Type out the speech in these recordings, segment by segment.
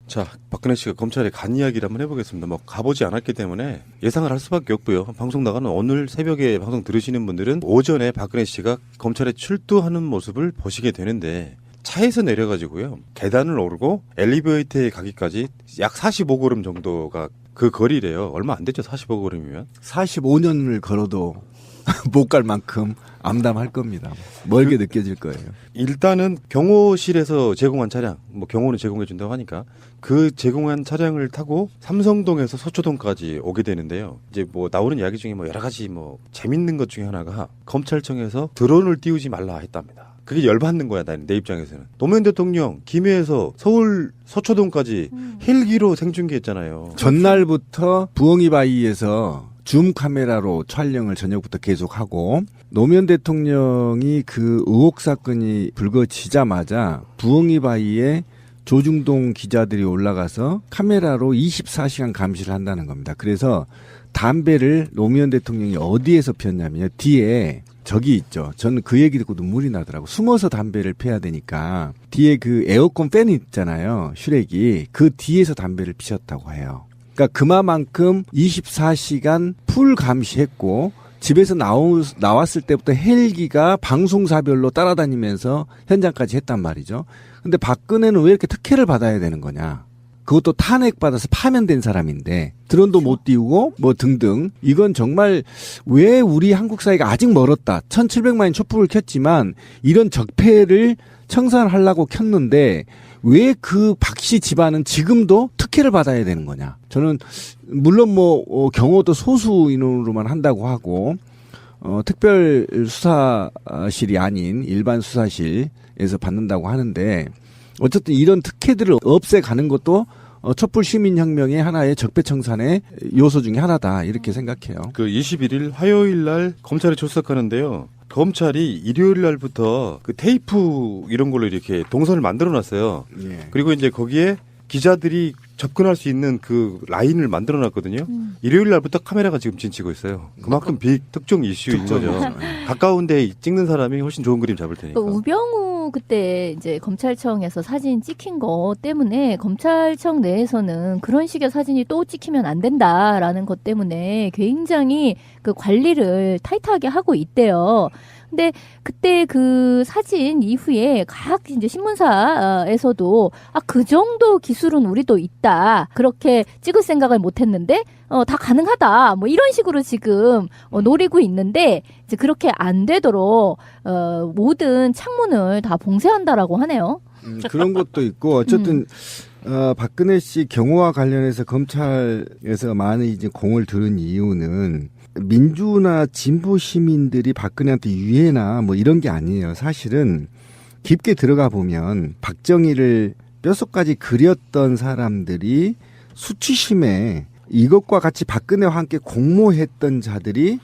자, 박근혜 씨가 검찰에 간 이야기를 한번 해보겠습니다. 뭐 가보지 않았기 때문에 예상을 할 수밖에 없고요. 방송 나가는 오늘 새벽에 방송 들으시는 분들은 오전에 박근혜 씨가 검찰에 출두하는 모습을 보시게 되는데 차에서 내려가지고요. 계단을 오르고 엘리베이터에 가기까지 약 45걸음 정도가 그 거리래요. 얼마 안 됐죠, 45걸음이면. 45년을 걸어도 못 갈 만큼 암담할 겁니다. 멀게 느껴질 거예요. 일단은 경호실에서 제공한 차량, 뭐 경호는 제공해 준다고 하니까 그 제공한 차량을 타고 삼성동에서 서초동까지 오게 되는데요. 이제 뭐 나오는 이야기 중에 뭐 여러 가지 뭐 재밌는 것 중에 하나가 검찰청에서 드론을 띄우지 말라 했답니다. 그게 열받는 거야, 내 입장에서는. 노무현 대통령 김해에서 서울 서초동까지 헬기로 생중계했잖아요. 전날부터 부엉이 바위에서 줌 카메라로 촬영을 저녁부터 계속하고 노무현 대통령이 그 의혹 사건이 불거지자마자 부엉이 바위에 조중동 기자들이 올라가서 카메라로 24시간 감시를 한다는 겁니다. 그래서 담배를 노무현 대통령이 어디에서 피웠냐면요. 뒤에 저기 있죠. 저는 그 얘기 듣고 눈물이 나더라고. 숨어서 담배를 피워야 되니까 뒤에 그 에어컨 팬 있잖아요. 슈렉이. 그 뒤에서 담배를 피셨다고 해요. 그러니까 그만큼 24시간 풀 감시했고 집에서 나왔을 때부터 헬기가 방송사별로 따라다니면서 현장까지 했단 말이죠. 근데 박근혜는 왜 이렇게 특혜를 받아야 되는 거냐. 그것도 탄핵받아서 파면된 사람인데 드론도 못 띄우고 뭐 등등. 이건 정말 왜 우리 한국 사회가 아직 멀었다. 1700만인 촛불을 켰지만 이런 적폐를 청산하려고 켰는데 왜 그 박씨 집안은 지금도 특혜를 받아야 되는 거냐. 저는 물론 뭐 경호도 소수 인원으로만 한다고 하고 특별 수사실이 아닌 일반 수사실에서 받는다고 하는데 어쨌든 이런 특혜들을 없애가는 것도 촛불 시민혁명의 하나의 적폐청산의 요소 중에 하나다 이렇게 생각해요. 그 21일 화요일 날 검찰에 출석하는데요. 검찰이 일요일 날부터 그 테이프 이런 걸로 이렇게 동선을 만들어 놨어요. 예. 그리고 이제 거기에 기자들이 접근할 수 있는 그 라인을 만들어 놨거든요. 일요일 날부터 카메라가 지금 진치고 있어요. 그만큼 특정 이슈인 거죠. 가까운 데 찍는 사람이 훨씬 좋은 그림 잡을 테니까. 우병우 그때 이제 검찰청에서 사진 찍힌 거 때문에 검찰청 내에서는 그런 식의 사진이 또 찍히면 안 된다라는 것 때문에 굉장히 그 관리를 타이트하게 하고 있대요. 근데 그때 그 사진 이후에 각 이제 신문사에서도 그 정도 기술은 우리도 있다. 그렇게 찍을 생각을 못 했는데 다 가능하다. 뭐 이런 식으로 지금 노리고 있는데 이제 그렇게 안 되도록 모든 창문을 다 봉쇄한다라고 하네요. 그런 것도 있고 어쨌든 박근혜 씨 경호와 관련해서 검찰에서 많은 이제 공을 들은 이유는 민주나 진보 시민들이 박근혜한테 유해나 뭐 이런 게 아니에요. 사실은 깊게 들어가 보면 박정희를 뼛속까지 그렸던 사람들이 수치심에 이것과 같이 박근혜와 함께 공모했던 자들이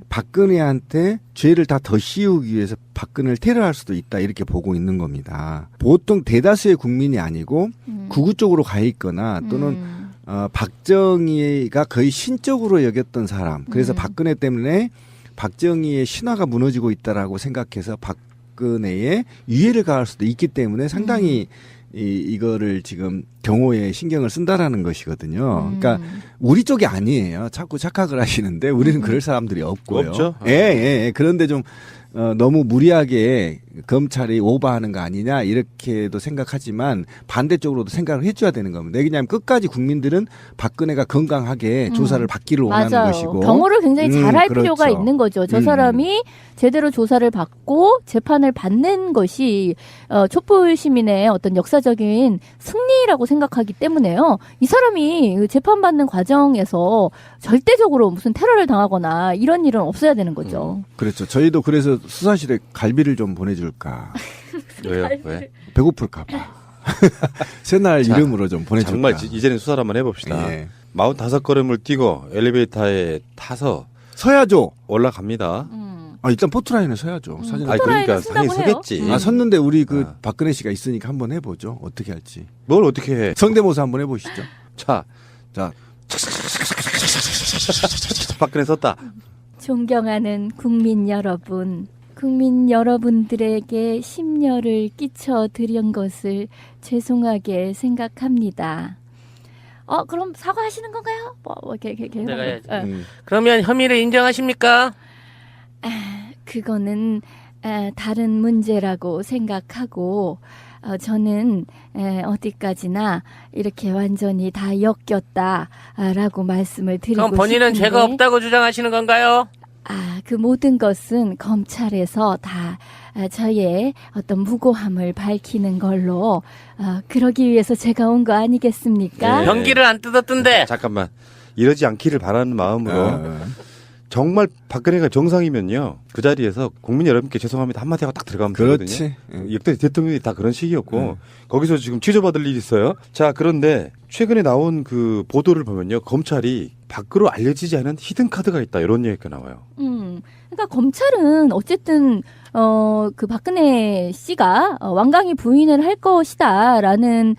박근혜한테 죄를 다 더 씌우기 위해서 박근혜를 테러할 수도 있다 이렇게 보고 있는 겁니다. 보통 대다수의 국민이 아니고 극우 쪽으로 가 있거나 또는 박정희가 거의 신적으로 여겼던 사람. 그래서 박근혜 때문에 박정희의 신화가 무너지고 있다라고 생각해서 박근혜의 유해를 가할 수도 있기 때문에 상당히 이거를 지금 경호에 신경을 쓴다라는 것이거든요. 그러니까 우리 쪽이 아니에요. 자꾸 착각을 하시는데 우리는 그럴 사람들이 없고요. 없죠. 예. 그런데 좀 너무 무리하게 검찰이 오버하는 거 아니냐 이렇게도 생각하지만 반대쪽으로도 생각을 해줘야 되는 겁니다. 왜냐하면 끝까지 국민들은 박근혜가 건강하게 조사를 받기를 원하는 맞아요. 것이고 경호를 굉장히 잘할 그렇죠. 필요가 있는 거죠. 저 사람이 제대로 조사를 받고 재판을 받는 것이 촛불 시민의 어떤 역사적인 승리라고 생각하기 때문에요. 이 사람이 재판받는 과정에서 절대적으로 무슨 테러를 당하거나 이런 일은 없어야 되는 거죠. 그렇죠. 저희도 그래서 수사실에 갈비를 좀 보내줄까. 왜요? 왜? 배고플까 봐. 새날 자, 이름으로 좀 보내줄까. 정말 이제는 수사를 한번 해봅시다. 예. 45걸음을 뛰고 엘리베이터에 타서 서야죠. 올라갑니다. 일단 포트라인에 서야죠. 사진. 아니 그러니까 쓴다고 당연히 해요. 서겠지. 섰는데 우리 박근혜 씨가 있으니까 한번 해보죠. 어떻게 할지. 뭘 어떻게 해? 성대모사 한번 해보시죠. 자, 자, 박근혜 썼다. 존경하는 국민 여러분, 국민 여러분들에게 심려를 끼쳐 드린 것을 죄송하게 생각합니다. 그럼 사과하시는 건가요? 이렇게 내가 해봐요. 해야지. 그러면 혐의를 인정하십니까? 그거는 다른 문제라고 생각하고 저는 어디까지나 이렇게 완전히 다 엮였다라고 말씀을 드리고 그럼 본인은 싶은데 죄가 없다고 주장하시는 건가요? 그 모든 것은 검찰에서 다 저의 어떤 무고함을 밝히는 걸로 그러기 위해서 제가 온 거 아니겠습니까? 네. 변기를 안 뜯었던데. 잠깐만 이러지 않기를 바라는 마음으로 정말 박근혜가 정상이면요 그 자리에서 국민 여러분께 죄송합니다 한마디 하고 딱 들어가면 되거든요. 그렇지. 역대 대통령이 다 그런 식이었고 거기서 지금 취조받을 일이 있어요. 자 그런데 최근에 나온 그 보도를 보면요 검찰이 밖으로 알려지지 않은 히든 카드가 있다 이런 얘기가 나와요. 그러니까 검찰은 어쨌든 그 박근혜 씨가 완강히 부인을 할 것이다라는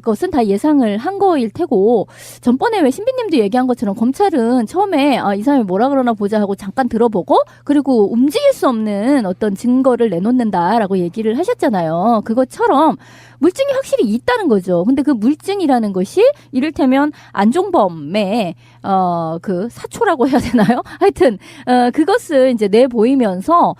것은 다 예상을 한 거일 테고 전번에 왜 신비님도 얘기한 것처럼 검찰은 처음에 이 사람이 뭐라 그러나 보자 하고 잠깐 들어보고 그리고 움직일 수 없는 어떤 증거를 내놓는다라고 얘기를 하셨잖아요. 그것처럼 물증이 확실히 있다는 거죠. 근데 그 물증이라는 것이 이를테면 안종범의 그 사초라고 해야 되나요? 하여튼 그것을 이제 내보이면서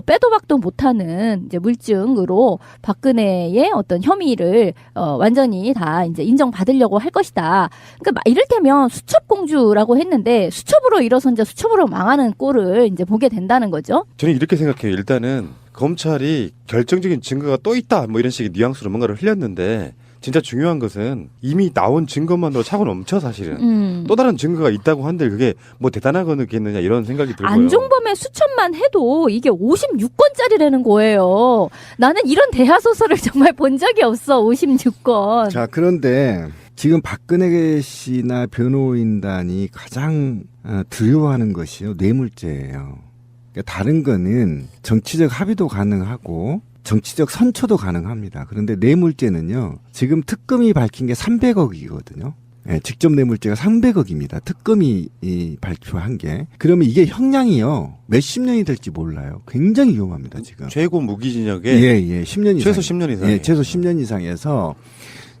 빼도 박도 못하는 이제 물증으로 박근혜의 어떤 혐의를 완전히 다 이제 인정받으려고 할 것이다. 그러니까 이를테면 수첩공주라고 했는데 수첩으로 일어선 자 수첩으로 망하는 꼴을 이제 보게 된다는 거죠. 저는 이렇게 생각해요. 일단은 검찰이 결정적인 증거가 또 있다 뭐 이런 식의 뉘앙스로 뭔가를 흘렸는데 진짜 중요한 것은 이미 나온 증거만으로 차고 넘쳐 사실은. 또 다른 증거가 있다고 한들 그게 뭐 대단한 거겠느냐 이런 생각이 들고요. 안종범의 수첩만 해도 이게 56권짜리라는 거예요. 나는 이런 대하소설을 정말 본 적이 없어. 56권. 자, 그런데 지금 박근혜 씨나 변호인단이 가장 두려워하는 것이요. 뇌물죄예요. 그러니까 다른 거는 정치적 합의도 가능하고 정치적 선처도 가능합니다. 그런데 뇌물죄는요. 지금 특검이 밝힌 게 300억이거든요. 네, 직접 뇌물죄가 300억입니다. 특검이 발표한 게. 그러면 이게 형량이요. 몇십 년이 될지 몰라요. 굉장히 위험합니다, 지금. 최고 무기징역에 예, 10년 이상. 최소 10년 이상. 예, 최소 10년 이상에서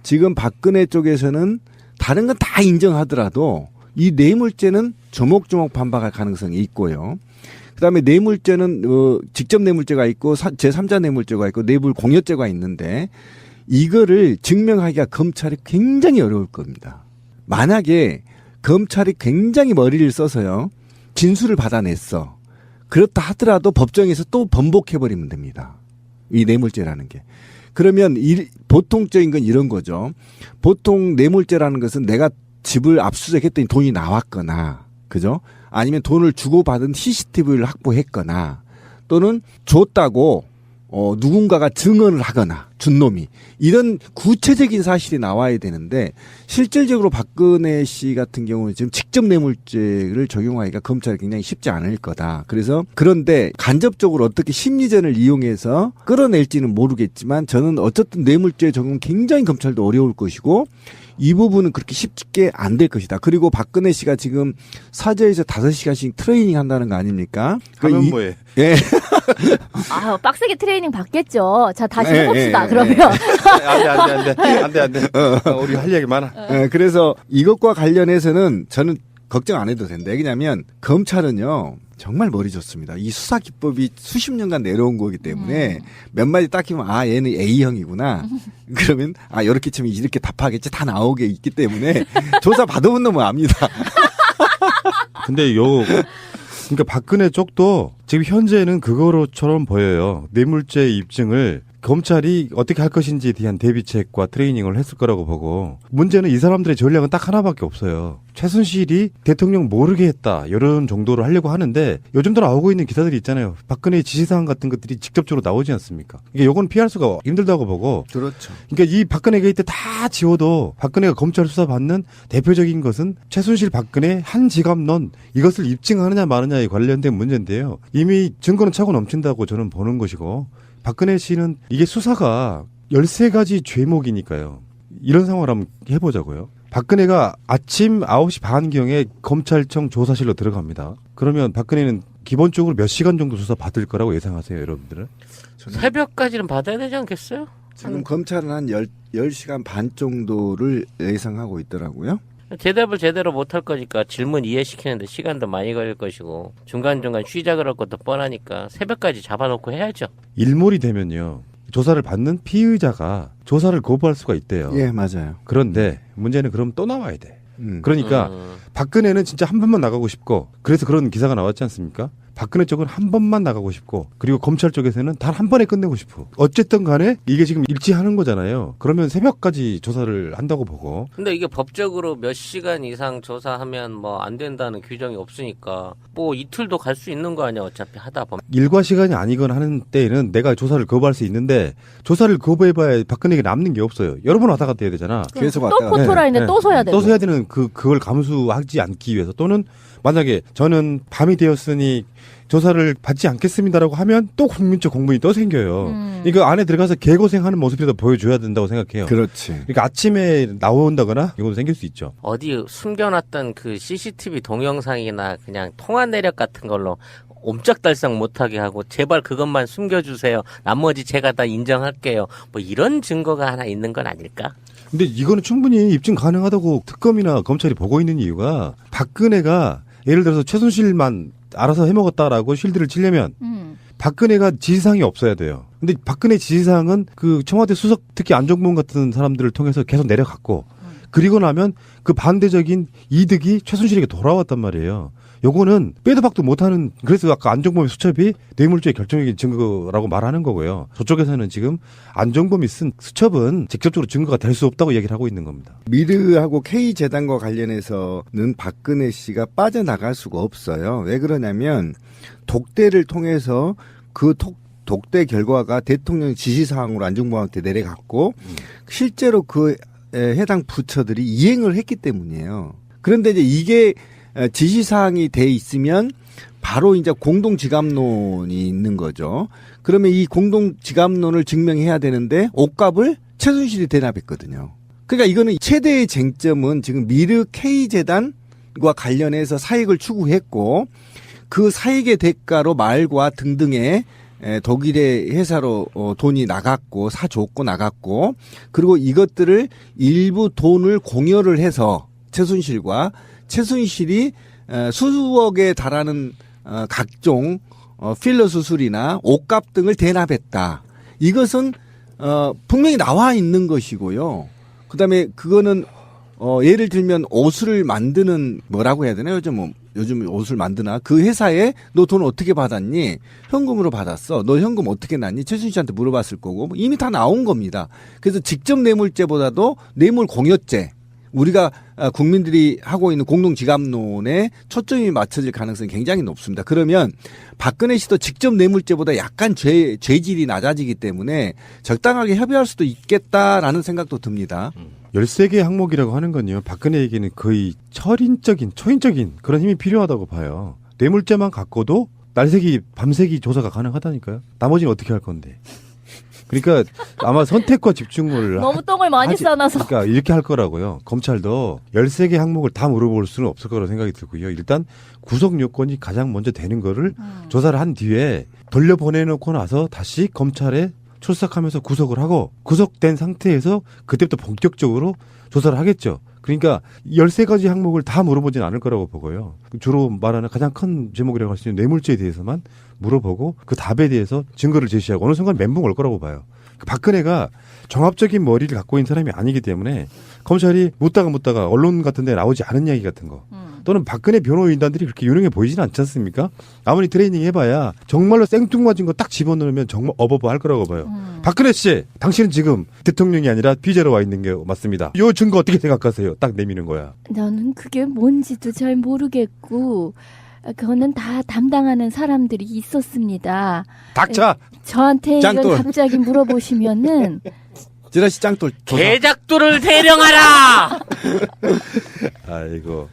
지금 박근혜 쪽에서는 다른 건 다 인정하더라도 이 뇌물죄는 조목조목 반박할 가능성이 있고요. 그다음에 뇌물죄는 직접 뇌물죄가 있고 제3자 뇌물죄가 있고 뇌물 공여죄가 있는데 이거를 증명하기가 검찰이 굉장히 어려울 겁니다. 만약에 검찰이 굉장히 머리를 써서요. 진술을 받아냈어. 그렇다 하더라도 법정에서 또 번복해버리면 됩니다. 이 뇌물죄라는 게. 그러면 보통적인 건 이런 거죠. 보통 뇌물죄라는 것은 내가 집을 압수수색했더니 돈이 나왔거나 그죠? 아니면 돈을 주고받은 CCTV를 확보했거나 또는 줬다고 누군가가 증언을 하거나 준 놈이 이런 구체적인 사실이 나와야 되는데 실질적으로 박근혜 씨 같은 경우는 지금 직접 뇌물죄를 적용하기가 검찰이 굉장히 쉽지 않을 거다. 그래서 그런데 간접적으로 어떻게 심리전을 이용해서 끌어낼지는 모르겠지만 저는 어쨌든 뇌물죄 적용 굉장히 검찰도 어려울 것이고 이 부분은 그렇게 쉽게 안 될 것이다. 그리고 박근혜 씨가 지금 사저에서 5시간씩 트레이닝 한다는 거 아닙니까? 하면 뭐해? 예. 빡세게 트레이닝 받겠죠. 자, 다시 네, 해봅시다. 네, 그러면. 안 돼. 우리 할 얘기 많아. 그래서 이것과 관련해서는 저는 걱정 안 해도 된다. 왜냐하면 검찰은요. 정말 머리 좋습니다. 이 수사 기법이 수십 년간 내려온 거기 때문에 몇 마디 딱 키면 얘는 A형이구나. 그러면 이렇게 치면 이렇게 답하겠지 다 나오게 있기 때문에 조사 받아본 놈은 압니다. 근데 그러니까 박근혜 쪽도 지금 현재는 그거로처럼 보여요. 뇌물죄 입증을 검찰이 어떻게 할 것인지에 대한 대비책과 트레이닝을 했을 거라고 보고 문제는 이 사람들의 전략은 딱 하나밖에 없어요. 최순실이 대통령 모르게 했다 이런 정도로 하려고 하는데 요즘도 나오고 있는 기사들이 있잖아요. 박근혜 지시사항 같은 것들이 직접적으로 나오지 않습니까? 이게 요건 피할 수가 힘들다고 보고 그렇죠. 그러니까 이 박근혜 게이트 다 지워도 박근혜가 검찰 수사 받는 대표적인 것은 최순실 박근혜 한 지갑론 이것을 입증하느냐 마느냐에 관련된 문제인데요. 이미 증거는 차고 넘친다고 저는 보는 것이고 박근혜 씨는 이게 수사가 13가지 죄목이니까요. 이런 상황을 한번 해보자고요. 박근혜가 아침 9시 반경에 검찰청 조사실로 들어갑니다. 그러면 박근혜는 기본적으로 몇 시간 정도 조사 받을 거라고 예상하세요, 여러분들은? 새벽까지는 받아야 되지 않겠어요? 지금 검찰은 한 10시간 반 정도를 예상하고 있더라고요. 대답을 제대로 못할 거니까 질문 이해시키는데 시간도 많이 걸릴 것이고 중간중간 쉬자 그럴 것도 뻔하니까 새벽까지 잡아놓고 해야죠. 일몰이 되면요. 조사를 받는 피의자가 조사를 거부할 수가 있대요. 예, 맞아요. 그런데 문제는 그럼 또 나와야 돼. 그러니까 박근혜는 진짜 한 번만 나가고 싶고 그래서 그런 기사가 나왔지 않습니까? 박근혜 쪽은 한 번만 나가고 싶고 그리고 검찰 쪽에서는 단 한 번에 끝내고 싶어. 어쨌든 간에 이게 지금 일치하는 거잖아요. 그러면 새벽까지 조사를 한다고 보고. 근데 이게 법적으로 몇 시간 이상 조사하면 뭐 안 된다는 규정이 없으니까 뭐 이틀도 갈 수 있는 거 아니야 어차피 하다 보면. 일과 시간이 아니거나 하는 때에는 내가 조사를 거부할 수 있는데 조사를 거부해봐야 박근혜에게 남는 게 없어요. 여러 번 왔다 갔다 해야 되잖아. 계속 또 왔다 갔다. 포토라인에 네, 또 서야 되고. 또 서야 되는 그걸 감수하지 않기 위해서 또는 만약에 저는 밤이 되었으니 조사를 받지 않겠습니다라고 하면 또 국민적 공분이 또 생겨요. 그러니까 안에 들어가서 개고생하는 모습이라도 보여줘야 된다고 생각해요. 그렇지. 그러니까 아침에 나온다거나 이것도 생길 수 있죠. 어디 숨겨놨던 그 CCTV 동영상이나 그냥 통화 내력 같은 걸로 옴짝달싹 못하게 하고 제발 그것만 숨겨주세요. 나머지 제가 다 인정할게요. 뭐 이런 증거가 하나 있는 건 아닐까? 근데 이거는 충분히 입증 가능하다고 특검이나 검찰이 보고 있는 이유가 박근혜가 예를 들어서 최순실만 알아서 해먹었다라고 실드를 치려면 박근혜가 지시사항이 없어야 돼요. 근데 박근혜 지시사항은 그 청와대 수석 특히 안종범 같은 사람들을 통해서 계속 내려갔고 그리고 나면 그 반대적인 이득이 최순실에게 돌아왔단 말이에요. 요거는 빼도 박도 못하는 그래서 아까 안종범의 수첩이 뇌물죄의 결정적인 증거라고 말하는 거고요. 저쪽에서는 지금 안종범이 쓴 수첩은 직접적으로 증거가 될 수 없다고 얘기를 하고 있는 겁니다. 미르하고 K재단과 관련해서는 박근혜 씨가 빠져나갈 수가 없어요. 왜 그러냐면 독대를 통해서 그 독대 결과가 대통령 지시사항으로 안종범한테 내려갔고 실제로 그 해당 부처들이 이행을 했기 때문이에요. 그런데 이제 이게 지시사항이 돼 있으면 바로 이제 공동지갑론이 있는 거죠. 그러면 이 공동지갑론을 증명해야 되는데 옷값을 최순실이 대납했거든요. 그러니까 이거는 최대의 쟁점은 지금 미르 K재단과 관련해서 사익을 추구했고 그 사익의 대가로 말과 등등의 독일의 회사로 돈이 나갔고 사줬고 나갔고 그리고 이것들을 일부 돈을 공여를 해서 최순실이 수억에 달하는 각종 필러 수술이나 옷값 등을 대납했다. 이것은 분명히 나와 있는 것이고요. 그다음에 그거는 예를 들면 옷을 만드는 뭐라고 해야 되나요? 요즘 옷을 만드나 그 회사에 너 돈 어떻게 받았니? 현금으로 받았어. 너 현금 어떻게 났니? 최순실 씨한테 물어봤을 거고 이미 다 나온 겁니다. 그래서 직접 뇌물죄보다도 뇌물 공여죄 우리가 국민들이 하고 있는 공동지갑론에 초점이 맞춰질 가능성이 굉장히 높습니다. 그러면 박근혜 씨도 직접 뇌물죄보다 약간 죄질이 낮아지기 때문에 적당하게 협의할 수도 있겠다라는 생각도 듭니다. 13개 항목이라고 하는 건요. 박근혜에게는 거의 초인적인 그런 힘이 필요하다고 봐요. 뇌물죄만 갖고도 날새기 밤새기 조사가 가능하다니까요. 나머지는 어떻게 할 건데. 그러니까 아마 선택과 집중을 너무 똥을 많이 싸놔서. 그러니까 이렇게 할 거라고요. 검찰도 13개 항목을 다 물어볼 수는 없을 거라고 생각이 들고요. 일단 구속 요건이 가장 먼저 되는 거를 조사를 한 뒤에 돌려보내놓고 나서 다시 검찰에 출석하면서 구속을 하고 구속된 상태에서 그때부터 본격적으로 조사를 하겠죠. 그러니까 13가지 항목을 다 물어보진 않을 거라고 보고요. 주로 말하는 가장 큰 제목이라고 할 수 있는 뇌물죄에 대해서만 물어보고 그 답에 대해서 증거를 제시하고 어느 순간 멘붕 올 거라고 봐요. 박근혜가 종합적인 머리를 갖고 있는 사람이 아니기 때문에 검찰이 묻다가 언론 같은 데 나오지 않은 이야기 같은 거 또는 박근혜 변호인단들이 그렇게 유능해 보이지는 않지 않습니까? 아무리 트레이닝 해봐야 정말로 생뚱맞은 거 딱 집어넣으면 정말 어버버 할 거라고 봐요. 박근혜 씨, 당신은 지금 대통령이 아니라 피의자로 와 있는 게 맞습니다. 이 증거 어떻게 생각하세요? 딱 내미는 거야. 나는 그게 뭔지도 잘 모르겠고 그거는 다 담당하는 사람들이 있었습니다. 닥쳐! 저한테 짱돌. 이걸 갑자기 물어보시면은 지라시 짱돌 조사. 개작두를 대령하라! 아이고.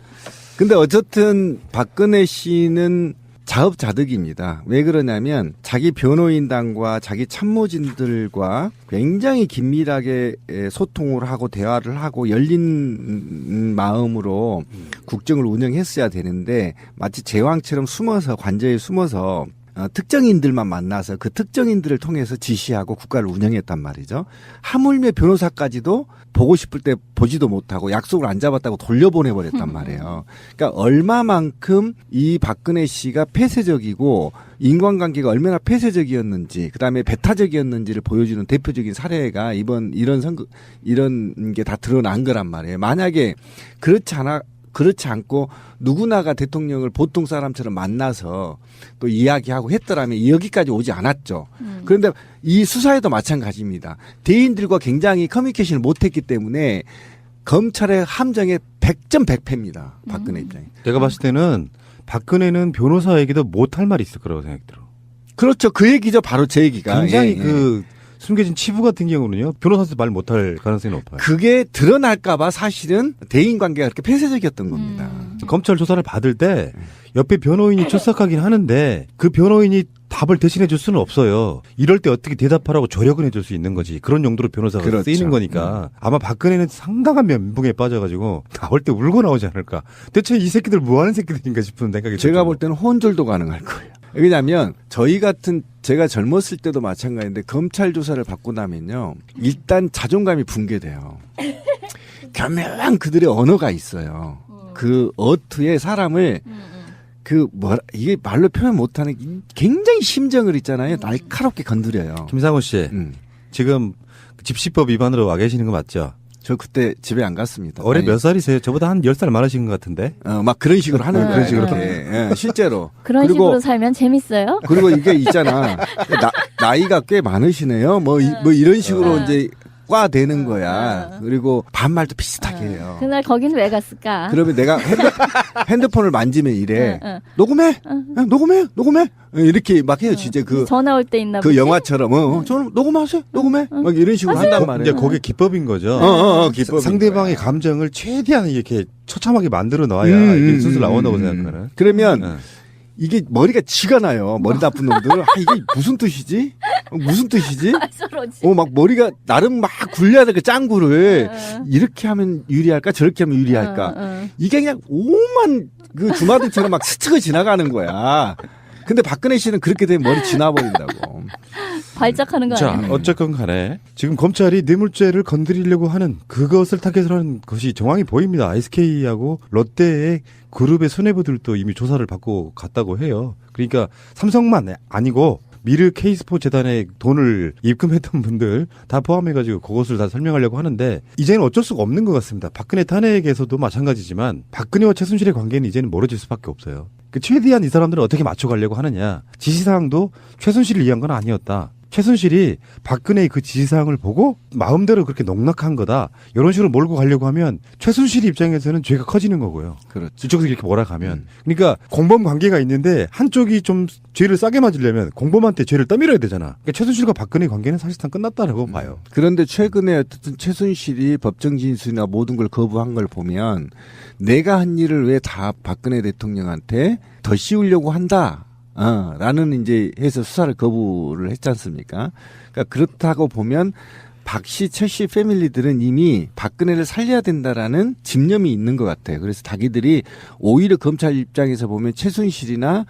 근데 어쨌든 박근혜 씨는 자업자득입니다. 왜 그러냐면 자기 변호인단과 자기 참모진들과 굉장히 긴밀하게 소통을 하고 대화를 하고 열린 마음으로 국정을 운영했어야 되는데 마치 제왕처럼 숨어서 관저에 숨어서 특정인들만 만나서 그 특정인들을 통해서 지시하고 국가를 운영했단 말이죠. 하물며 변호사까지도 보고 싶을 때 보지도 못하고 약속을 안 잡았다고 돌려보내버렸단 말이에요. 그러니까 얼마만큼 이 박근혜 씨가 폐쇄적이고 인간관계가 얼마나 폐쇄적이었는지 그다음에 배타적이었는지를 보여주는 대표적인 사례가 이번 이런 게 다 드러난 거란 말이에요. 만약에 그렇지 않고 누구나가 대통령을 보통 사람처럼 만나서 또 이야기하고 했더라면 여기까지 오지 않았죠. 그런데 이 수사에도 마찬가지입니다. 대인들과 굉장히 커뮤니케이션을 못했기 때문에 검찰의 함정에 100점 100패입니다. 박근혜 입장에. 내가 봤을 때는 박근혜는 변호사에게도 못할 말이 있을 거라고 생각이 들어. 그렇죠. 그 얘기죠. 바로 제 얘기가. 굉장히 예, 예. 그 숨겨진 치부 같은 경우는요. 변호사한테 말 못할 가능성이 높아요. 그게 드러날까봐 사실은 대인 관계가 그렇게 폐쇄적이었던 겁니다. 검찰 조사를 받을 때 옆에 변호인이 출석하긴 하는데 그 변호인이 답을 대신해 줄 수는 없어요. 이럴 때 어떻게 대답하라고 조력은 해줄 수 있는 거지. 그런 용도로 변호사가 그렇죠. 쓰이는 거니까 아마 박근혜는 상당한 멘붕에 빠져가지고 나올 때 울고 나오지 않을까. 대체 이 새끼들 뭐 하는 새끼들인가 싶은 생각이 제가 들죠. 볼 때는 혼절도 가능할 거예요. 왜냐하면 저희 같은 제가 젊었을 때도 마찬가지인데 검찰 조사를 받고 나면요. 일단 자존감이 붕괴돼요. 교묘한 그들의 언어가 있어요. 그 어투에 사람을 이게 말로 표현 못하는 굉장히 심정을 있잖아요. 날카롭게 건드려요. 김상호 씨, 지금 집시법 위반으로 와 계시는 거 맞죠? 저 그때 집에 안 갔습니다. 올해 아니, 몇 살이세요? 저보다 한 10살 많으신 것 같은데. 막 그런 식으로 하는 거예요. 그런 식으로. 이렇게. 예, 실제로. 그런 그리고 식으로 살면 재밌어요? 그리고 이게 있잖아. 나이가 꽤 많으시네요. 뭐 이런 식으로 이제 과 되는 거야. 그리고 반말도 비슷하게 해요. 그날 거긴 왜 갔을까? 그러면 내가 핸드폰을 만지면 이래. 응. 녹음해. 야, 녹음해. 이렇게 막 해요. 진짜 전화 올 때 있나 그 보지? 영화처럼 저는 녹음하세요. 녹음해. 막 이런 식으로 한단 말이에요. 이제 그게 기법인 거죠. 기법인 상대방의 거야. 감정을 최대한 이렇게 처참하게 만들어 놔야 이게 수술 나온다고 생각하는. 그러면 이게 머리가 쥐가 나요. 머리 나쁜 놈들은. 이게 무슨 뜻이지? 무슨 뜻이지? 서로 막 머리가 나름 막 굴려야 돼. 그 짱구를. 이렇게 하면 유리할까? 저렇게 하면 유리할까? 이게 그냥 오만 그 주마등처럼 막 스치고 지나가는 거야. 근데 박근혜 씨는 그렇게 되면 머리 지나버린다고. 발작하는 거 자, 아니야? 어쨌건 간에 지금 검찰이 뇌물죄를 건드리려고 하는 그것을 타겟으로 하는 것이 정황이 보입니다. SK하고 롯데의 그룹의 수뇌부들도 이미 조사를 받고 갔다고 해요. 그러니까 삼성만 아니고 미르 K스포 재단에 돈을 입금했던 분들 다 포함해가지고 그것을 다 설명하려고 하는데 이제는 어쩔 수가 없는 것 같습니다. 박근혜 탄핵에서도 마찬가지지만 박근혜와 최순실의 관계는 이제는 멀어질 수밖에 없어요. 최대한 이 사람들을 어떻게 맞춰가려고 하느냐. 지시사항도 최순실을 위한 건 아니었다. 최순실이 박근혜의 그 지시사항을 보고 마음대로 그렇게 농락한 거다. 이런 식으로 몰고 가려고 하면 최순실 입장에서는 죄가 커지는 거고요. 그렇죠. 이쪽에서 이렇게 몰아가면. 그러니까 공범 관계가 있는데 한쪽이 좀 죄를 싸게 맞으려면 공범한테 죄를 떠밀어야 되잖아. 그러니까 최순실과 박근혜의 관계는 사실상 끝났다라고 봐요. 그런데 최근에 어쨌든 최순실이 법정 진술이나 모든 걸 거부한 걸 보면 내가 한 일을 왜 다 박근혜 대통령한테 더 씌우려고 한다. 라는 이제 해서 수사를 거부를 했지 않습니까? 그러니까 그렇다고 보면 박씨, 최씨 패밀리들은 이미 박근혜를 살려야 된다라는 집념이 있는 것 같아요. 그래서 자기들이 오히려 검찰 입장에서 보면 최순실이나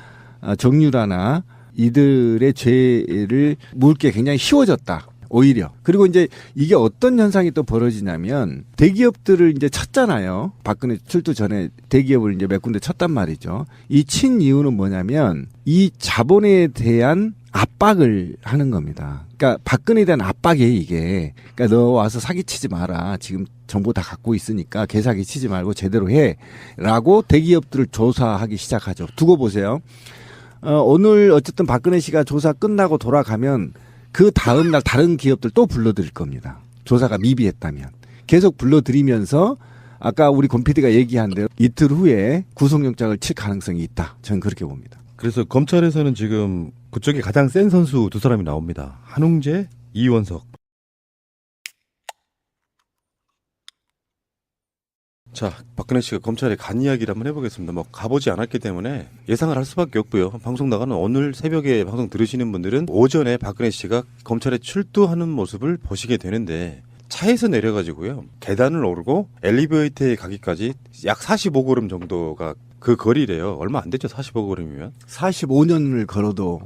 정유라나 이들의 죄를 물을 게 굉장히 쉬워졌다. 오히려. 그리고 이제 이게 어떤 현상이 또 벌어지냐면 대기업들을 이제 쳤잖아요. 박근혜 출두 전에 대기업을 이제 몇 군데 쳤단 말이죠. 이 친 이유는 뭐냐면 이 자본에 대한 압박을 하는 겁니다. 그러니까 박근혜에 대한 압박이에요, 이게. 그러니까 너 와서 사기치지 마라. 지금 정보 다 갖고 있으니까 개사기 치지 말고 제대로 해. 라고 대기업들을 조사하기 시작하죠. 두고 보세요. 오늘 어쨌든 박근혜 씨가 조사 끝나고 돌아가면 그 다음날 다른 기업들 또 불러드릴 겁니다. 조사가 미비했다면. 계속 불러드리면서 아까 우리 권 PD가 얘기한 대로 이틀 후에 구속영장을 칠 가능성이 있다. 저는 그렇게 봅니다. 그래서 검찰에서는 지금 그쪽에 가장 센 선수 두 사람이 나옵니다. 한웅재, 이원석. 자, 박근혜 씨가 검찰에 간 이야기를 한번 해보겠습니다. 뭐 가보지 않았기 때문에 예상을 할 수밖에 없고요. 방송 나가는 오늘 새벽에 방송 들으시는 분들은 오전에 박근혜 씨가 검찰에 출두하는 모습을 보시게 되는데 차에서 내려가지고요. 계단을 오르고 엘리베이터에 가기까지 약 45걸음 정도가 그 거리래요. 얼마 안 됐죠, 45걸음이면. 45년을 걸어도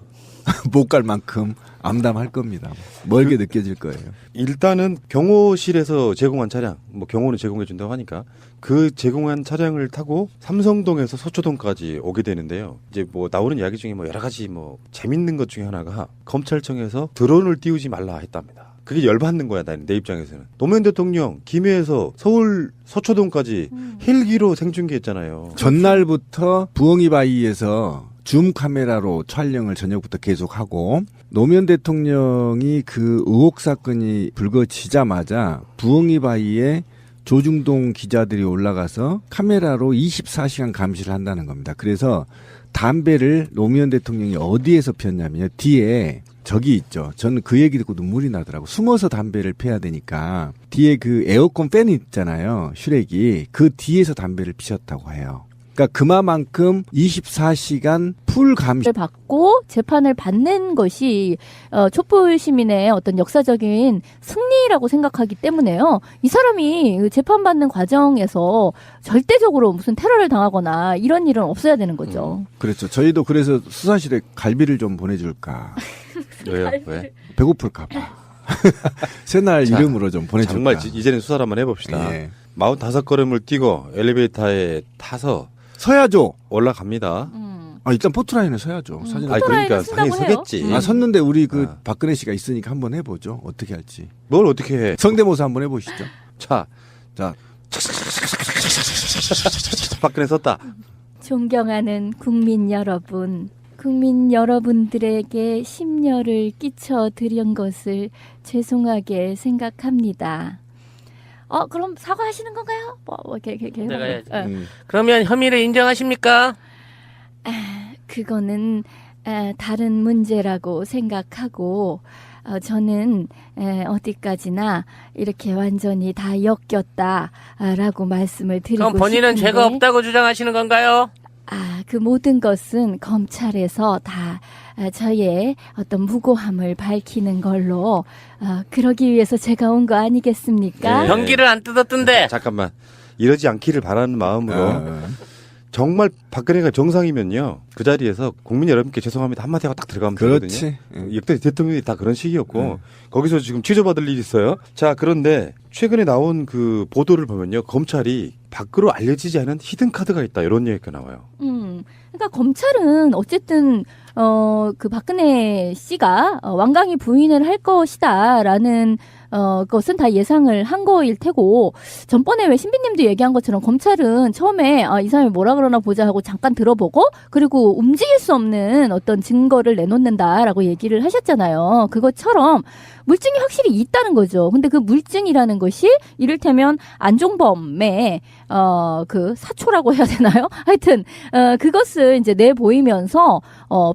못 갈 만큼 암담할 겁니다. 멀게 느껴질 거예요. 일단은 경호실에서 제공한 차량, 뭐 경호는 제공해 준다고 하니까 그 제공한 차량을 타고 삼성동에서 서초동까지 오게 되는데요. 이제 뭐 나오는 이야기 중에 뭐 여러 가지 뭐 재밌는 것 중에 하나가 검찰청에서 드론을 띄우지 말라 했답니다. 그게 열받는 거야, 내 입장에서는. 노무현 대통령 김해에서 서울 서초동까지 헬기로 생중계했잖아요. 전날부터 부엉이 바위에서 줌 카메라로 촬영을 저녁부터 계속하고 노무현 대통령이 그 의혹 사건이 불거지자마자 부엉이 바위에 조중동 기자들이 올라가서 카메라로 24시간 감시를 한다는 겁니다. 그래서 담배를 노무현 대통령이 어디에서 폈냐면요. 뒤에 저기 있죠. 저는 그 얘기 듣고 눈물이 나더라고. 숨어서 담배를 펴야 되니까 뒤에 그 에어컨 팬 있잖아요. 슈렉이 그 뒤에서 담배를 피셨다고 해요. 그러니까 그만큼 24시간 풀 감시. 를 받고 재판을 받는 것이 촛불 시민의 어떤 역사적인 승리라고 생각하기 때문에요. 이 사람이 그 재판받는 과정에서 절대적으로 무슨 테러를 당하거나 이런 일은 없어야 되는 거죠. 그렇죠. 저희도 그래서 수사실에 갈비를 좀 보내줄까. 왜요? 왜? 배고플까봐. 새날 자, 이름으로 좀 보내줄까. 정말 이제는 수사를 한번 해봅시다. 예. 45걸음을 뛰고 엘리베이터에 타서 서야죠. 올라갑니다. 일단 포트라인에 서야죠. 사진. 아니 그러니까 쓴다고 당연히 해요. 서겠지. 섰는데 우리 그 아. 박근혜 씨가 있으니까 한번 해보죠. 어떻게 할지. 뭘 어떻게 해? 성대모사 한번 해보시죠. 자, 자, 박근혜 썼다. 존경하는 국민 여러분, 국민 여러분들에게 심려를 끼쳐 드린 것을 죄송하게 생각합니다. 그럼 사과하시는 건가요? 이렇게 내가 해야지. 음. 그러면 혐의를 인정하십니까? 그거는 다른 문제라고 생각하고 저는 어디까지나 이렇게 완전히 다 엮였다라고 말씀을 드리고 그럼 본인은 싶은데 죄가 없다고 주장하시는 건가요? 그 모든 것은 검찰에서 다 저의 어떤 무고함을 밝히는 걸로 그러기 위해서 제가 온 거 아니겠습니까? 네. 변기를 안 뜯었던데. 잠깐만. 이러지 않기를 바라는 마음으로 어. 정말 박근혜가 정상이면요. 그 자리에서 국민 여러분께 죄송합니다 한마디 하고 딱 들어가면 되거든요. 그렇지. 역대 대통령이 다 그런 식이었고 거기서 지금 취조받을 일이 있어요. 자, 그런데 최근에 나온 그 보도를 보면요. 검찰이 밖으로 알려지지 않은 히든 카드가 있다. 이런 얘기가 나와요. 그러니까 검찰은 어쨌든 그 박근혜 씨가 완강히 부인을 할 것이다라는 것은 다 예상을 한 거일 테고 전번에 왜 신비님도 얘기한 것처럼 검찰은 처음에 이 사람이 뭐라 그러나 보자 하고 잠깐 들어보고 그리고 움직일 수 없는 어떤 증거를 내놓는다라고 얘기를 하셨잖아요. 그것처럼 물증이 확실히 있다는 거죠. 근데 그 물증이라는 것이 이를테면 안종범의 그 사초라고 해야 되나요? 하여튼 그것을 이제 내보이면서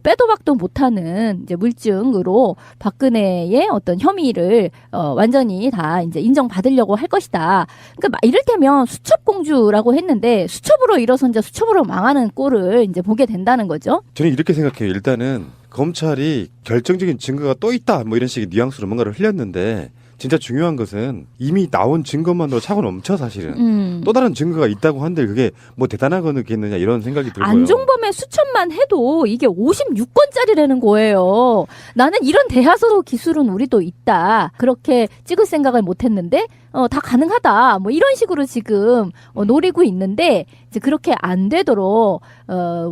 빼도 박도 못하는 이제 물증으로 박근혜의 어떤 혐의를 완전히 다 이제 인정받으려고 할 것이다. 그러니까 이를테면 수첩공주라고 했는데 수첩으로 일어선 자 수첩으로 망하는 꼴을 이제 보게 된다는 거죠. 저는 이렇게 생각해요. 일단은 검찰이 결정적인 증거가 또 있다. 뭐 이런 식의 뉘앙스로 뭔가를 흘렸는데 진짜 중요한 것은 이미 나온 증거만으로 차고 넘쳐 사실은. 또 다른 증거가 있다고 한들 그게 뭐 대단하겠느냐 이런 생각이 들고요. 안종범의 수첩만 해도 이게 56건짜리라는 거예요. 나는 이런 대하서 기술은 우리도 있다. 그렇게 찍을 생각을 못했는데 다 가능하다. 뭐 이런 식으로 지금 노리고 있는데 이제 그렇게 안 되도록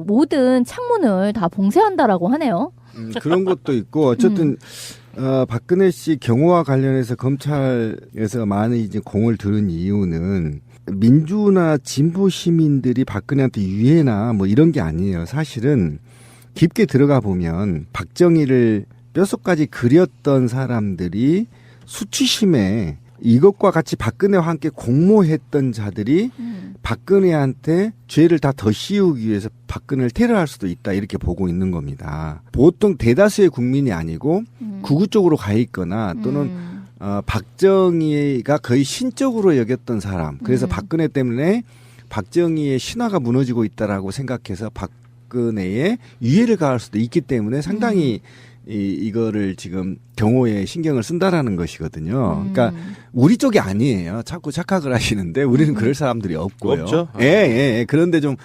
모든 창문을 다 봉쇄한다라고 하네요. 그런 것도 있고 어쨌든 박근혜 씨 경호와 관련해서 검찰에서 많은 이제 공을 들은 이유는 민주나 진보 시민들이 박근혜한테 유해나 뭐 이런 게 아니에요. 사실은 깊게 들어가 보면 박정희를 뼛속까지 그렸던 사람들이 수치심에 이것과 같이 박근혜와 함께 공모했던 자들이 박근혜한테 죄를 다 더 씌우기 위해서 박근혜를 테러할 수도 있다 이렇게 보고 있는 겁니다. 보통 대다수의 국민이 아니고 극우 쪽으로 가 있거나 또는 박정희가 거의 신적으로 여겼던 사람. 그래서 박근혜 때문에 박정희의 신화가 무너지고 있다라고 생각해서 박근혜의 유해를 가할 수도 있기 때문에 상당히 이거를 지금 경호에 신경을 쓴다라는 것이거든요. 그러니까 우리 쪽이 아니에요. 자꾸 착각을 하시는데 우리는 그럴 사람들이 없고요. 없죠. 예. 그런데 좀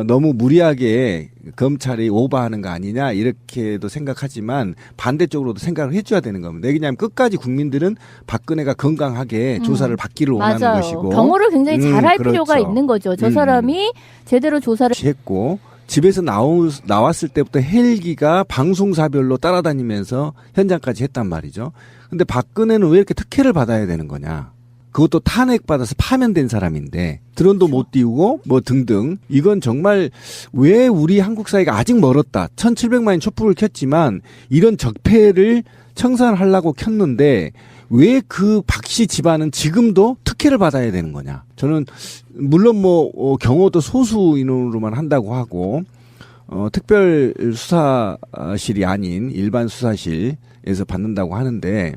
너무 무리하게 검찰이 오버하는 거 아니냐 이렇게도 생각하지만 반대쪽으로도 생각을 해줘야 되는 겁니다. 왜냐하면 끝까지 국민들은 박근혜가 건강하게 조사를 받기를 원하는 맞아요. 것이고 경호를 굉장히 잘할 필요가 그렇죠. 있는 거죠. 저 사람이 제대로 조사를 했고 집에서 나왔을 때부터 헬기가 방송사별로 따라다니면서 현장까지 했단 말이죠. 근데 박근혜는 왜 이렇게 특혜를 받아야 되는 거냐. 그것도 탄핵받아서 파면된 사람인데 드론도 못 띄우고 뭐 등등. 이건 정말 왜 우리 한국 사회가 아직 멀었다. 1700만인 촛불을 켰지만 이런 적폐를 청산하려고 켰는데 왜 그 박씨 집안은 지금도 특혜를 받아야 되는 거냐. 저는 물론 뭐 경호도 소수 인원으로만 한다고 하고 특별 수사실이 아닌 일반 수사실에서 받는다고 하는데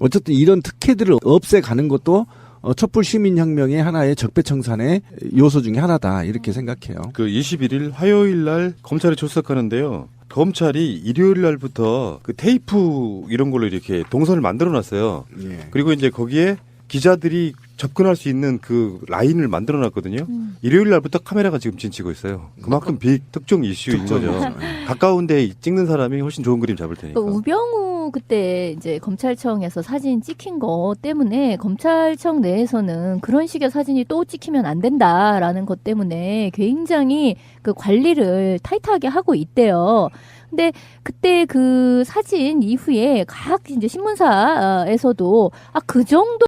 어쨌든 이런 특혜들을 없애가는 것도 촛불 시민혁명의 하나의 적폐청산의 요소 중에 하나다 이렇게 생각해요. 그 21일 화요일 날 검찰이 출석하는데요. 검찰이 일요일 날부터 그 테이프 이런 걸로 이렇게 동선을 만들어 놨어요. 예. 그리고 이제 거기에 기자들이 접근할 수 있는 그 라인을 만들어 놨거든요. 일요일 날부터 카메라가 지금 진치고 있어요. 그만큼 특정 이슈인 거죠. 가까운 데 찍는 사람이 훨씬 좋은 그림 잡을 테니까. 우병우 그때 이제 검찰청에서 사진 찍힌 거 때문에 검찰청 내에서는 그런 식의 사진이 또 찍히면 안 된다라는 것 때문에 굉장히 그 관리를 타이트하게 하고 있대요. 근데 그때 그 사진 이후에 각 이제 신문사에서도 그 정도